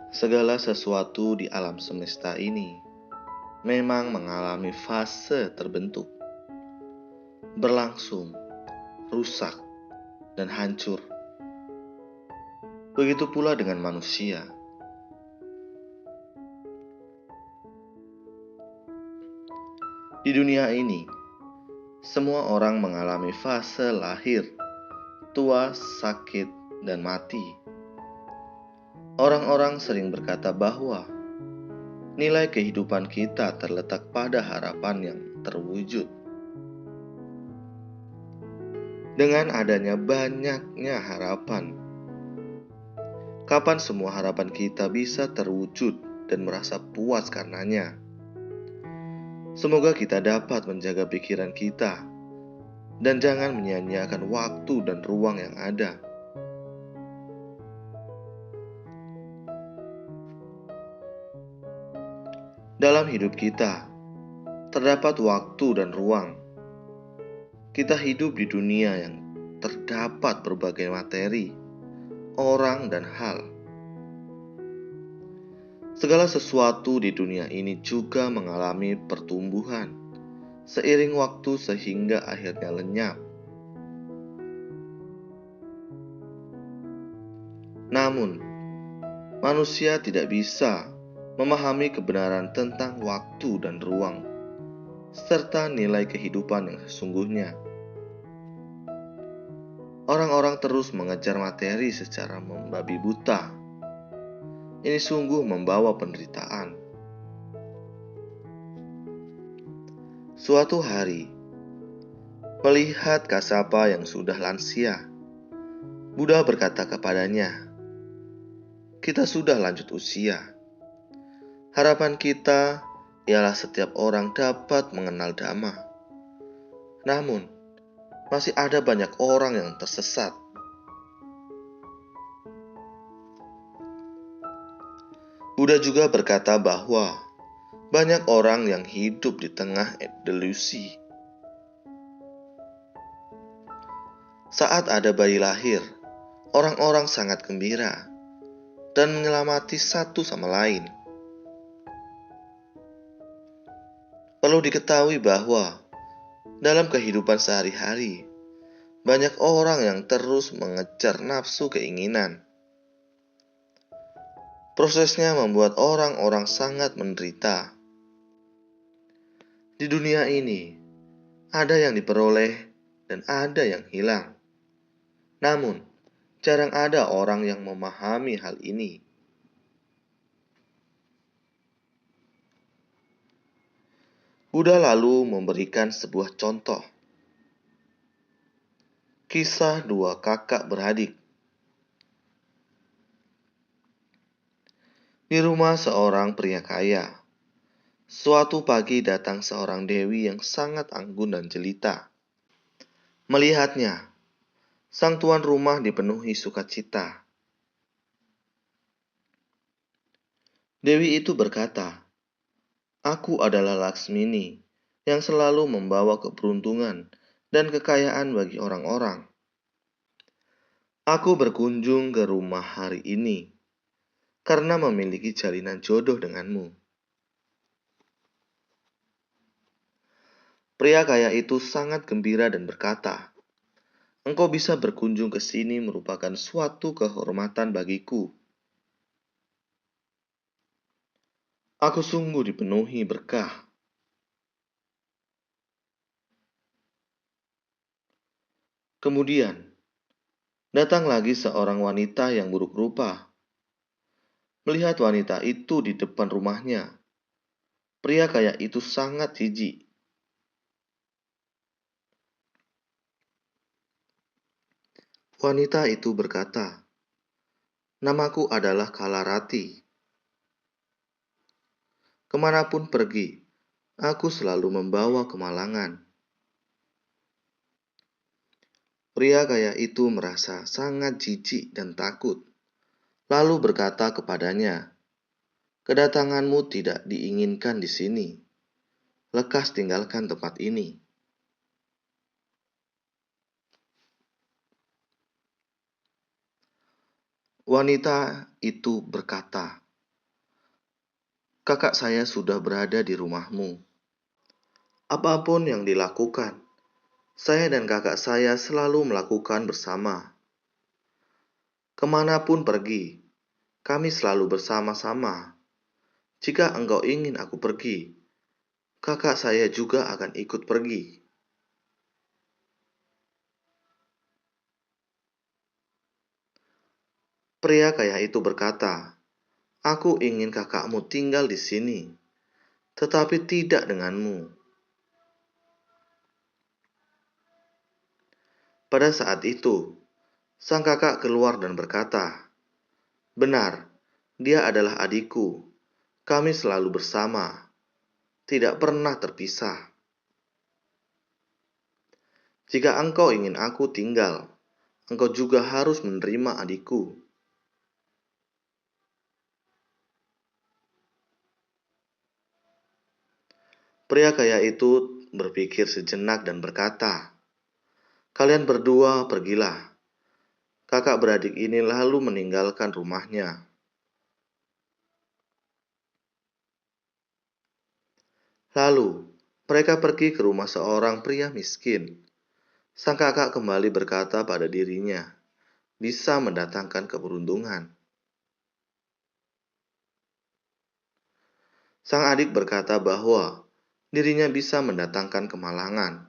Segala sesuatu di alam semesta ini memang mengalami fase terbentuk, berlangsung, rusak, dan hancur. Begitu pula dengan manusia. Di dunia ini, semua orang mengalami fase lahir, tua, sakit, dan mati. Orang-orang sering berkata bahwa nilai kehidupan kita terletak pada harapan yang terwujud. Dengan adanya banyaknya harapan, kapan semua harapan kita bisa terwujud dan merasa puas karenanya? Semoga kita dapat menjaga pikiran kita dan jangan menyia-nyiakan waktu dan ruang yang ada. Dalam hidup kita, terdapat waktu dan ruang. Kita hidup di dunia yang terdapat berbagai materi, orang, dan hal. Segala sesuatu di dunia ini juga mengalami pertumbuhan seiring waktu sehingga akhirnya lenyap. Namun, manusia tidak bisa memahami kebenaran tentang waktu dan ruang, serta nilai kehidupan yang sesungguhnya. Orang-orang terus mengejar materi secara membabi buta. Ini sungguh membawa penderitaan. Suatu hari, melihat Kasapa yang sudah lansia, Buddha berkata kepadanya, "Kita sudah lanjut usia. Harapan kita ialah setiap orang dapat mengenal Dhamma. Namun, masih ada banyak orang yang tersesat. Buddha juga berkata bahwa banyak orang yang hidup di tengah delusi. Saat ada bayi lahir, orang-orang sangat gembira dan menyelamati satu sama lain. Perlu diketahui bahwa dalam kehidupan sehari-hari, banyak orang yang terus mengejar nafsu keinginan. Prosesnya membuat orang-orang sangat menderita. Di dunia ini, ada yang diperoleh dan ada yang hilang. Namun, jarang ada orang yang memahami hal ini. Buddha lalu memberikan sebuah contoh. Kisah dua kakak beradik. Di rumah seorang pria kaya, suatu pagi datang seorang dewi yang sangat anggun dan jelita. Melihatnya, sang tuan rumah dipenuhi sukacita. Dewi itu berkata, "Aku adalah Laksmini yang selalu membawa keberuntungan dan kekayaan bagi orang-orang. Aku berkunjung ke rumah hari ini karena memiliki jalinan jodoh denganmu." Pria kaya itu sangat gembira dan berkata, "Engkau bisa berkunjung ke sini merupakan suatu kehormatan bagiku. Aku sungguh dipenuhi berkah." Kemudian, datang lagi seorang wanita yang buruk rupa. Melihat wanita itu di depan rumahnya, pria kaya itu sangat jijik. Wanita itu berkata, "Namaku adalah Kalarati. Kemanapun pergi, aku selalu membawa kemalangan." Pria kaya itu merasa sangat jijik dan takut, lalu berkata kepadanya, "Kedatanganmu tidak diinginkan di sini. Lekas tinggalkan tempat ini." Wanita itu berkata, kakak saya sudah berada di rumahmu. Apapun yang dilakukan, saya dan kakak saya selalu melakukan bersama. Kemanapun pergi, kami selalu bersama-sama. Jika engkau ingin aku pergi, kakak saya juga akan ikut pergi. Pria kaya itu berkata, "Aku ingin kakakmu tinggal di sini, tetapi tidak denganmu." Pada saat itu, sang kakak keluar dan berkata, "Benar, dia adalah adikku. Kami selalu bersama, tidak pernah terpisah. Jika engkau ingin aku tinggal, engkau juga harus menerima adikku." Pria kaya itu berpikir sejenak dan berkata, "Kalian berdua pergilah." Kakak beradik ini lalu meninggalkan rumahnya. Lalu, mereka pergi ke rumah seorang pria miskin. Sang kakak kembali berkata pada dirinya, bisa mendatangkan keberuntungan. Sang adik berkata bahwa dirinya bisa mendatangkan kemalangan.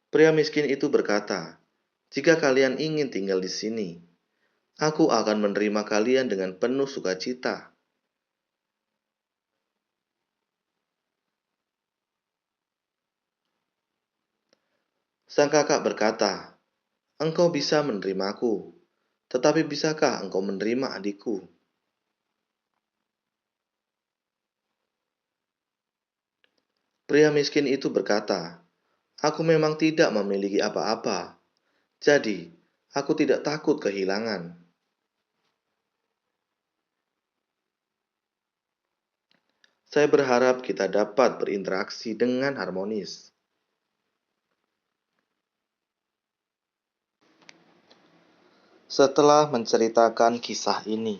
Pria miskin itu berkata, "Jika kalian ingin tinggal di sini, aku akan menerima kalian dengan penuh sukacita." Sang kakak berkata, "Engkau bisa menerimaku, tetapi bisakah engkau menerima adikku?" Pria miskin itu berkata, "Aku memang tidak memiliki apa-apa, jadi aku tidak takut kehilangan." Saya berharap kita dapat berinteraksi dengan harmonis. Setelah menceritakan kisah ini,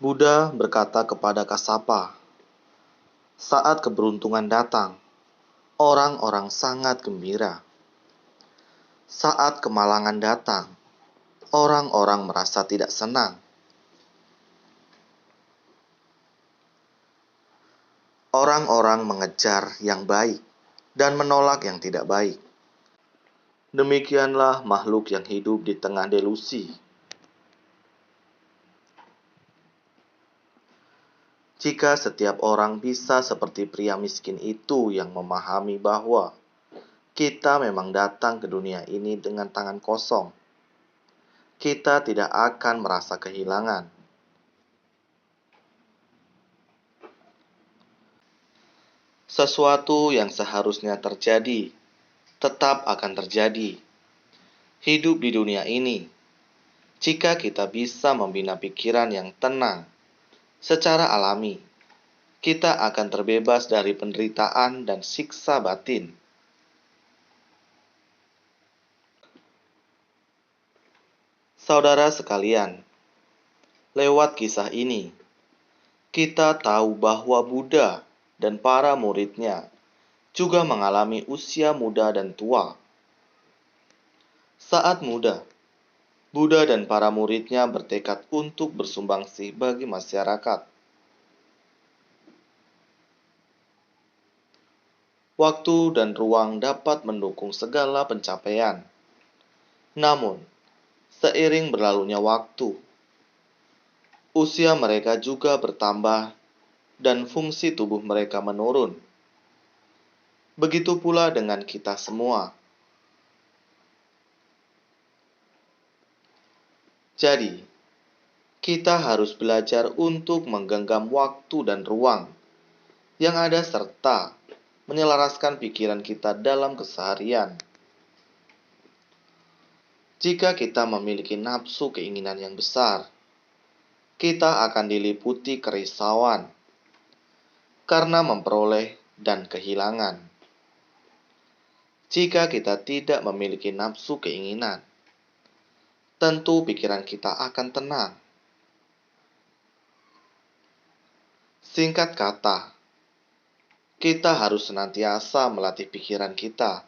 Buddha berkata kepada Kasapa, "Saat keberuntungan datang, orang-orang sangat gembira. Saat kemalangan datang, orang-orang merasa tidak senang. Orang-orang mengejar yang baik dan menolak yang tidak baik. Demikianlah makhluk yang hidup di tengah delusi. Jika setiap orang bisa seperti pria miskin itu yang memahami bahwa kita memang datang ke dunia ini dengan tangan kosong, kita tidak akan merasa kehilangan. Sesuatu yang seharusnya terjadi tetap akan terjadi. Hidup di dunia ini, jika kita bisa membina pikiran yang tenang secara alami, kita akan terbebas dari penderitaan dan siksa batin. Saudara sekalian, lewat kisah ini, kita tahu bahwa Buddha dan para muridnya juga mengalami usia muda dan tua. Saat muda, Buddha dan para muridnya bertekad untuk bersumbangsih bagi masyarakat. Waktu dan ruang dapat mendukung segala pencapaian. Namun, seiring berlalunya waktu, usia mereka juga bertambah dan fungsi tubuh mereka menurun. Begitu pula dengan kita semua. Jadi, kita harus belajar untuk menggenggam waktu dan ruang yang ada serta menyelaraskan pikiran kita dalam keseharian. Jika kita memiliki nafsu keinginan yang besar, kita akan diliputi kerisauan karena memperoleh dan kehilangan. Jika kita tidak memiliki nafsu keinginan, tentu pikiran kita akan tenang. Singkat kata, kita harus senantiasa melatih pikiran kita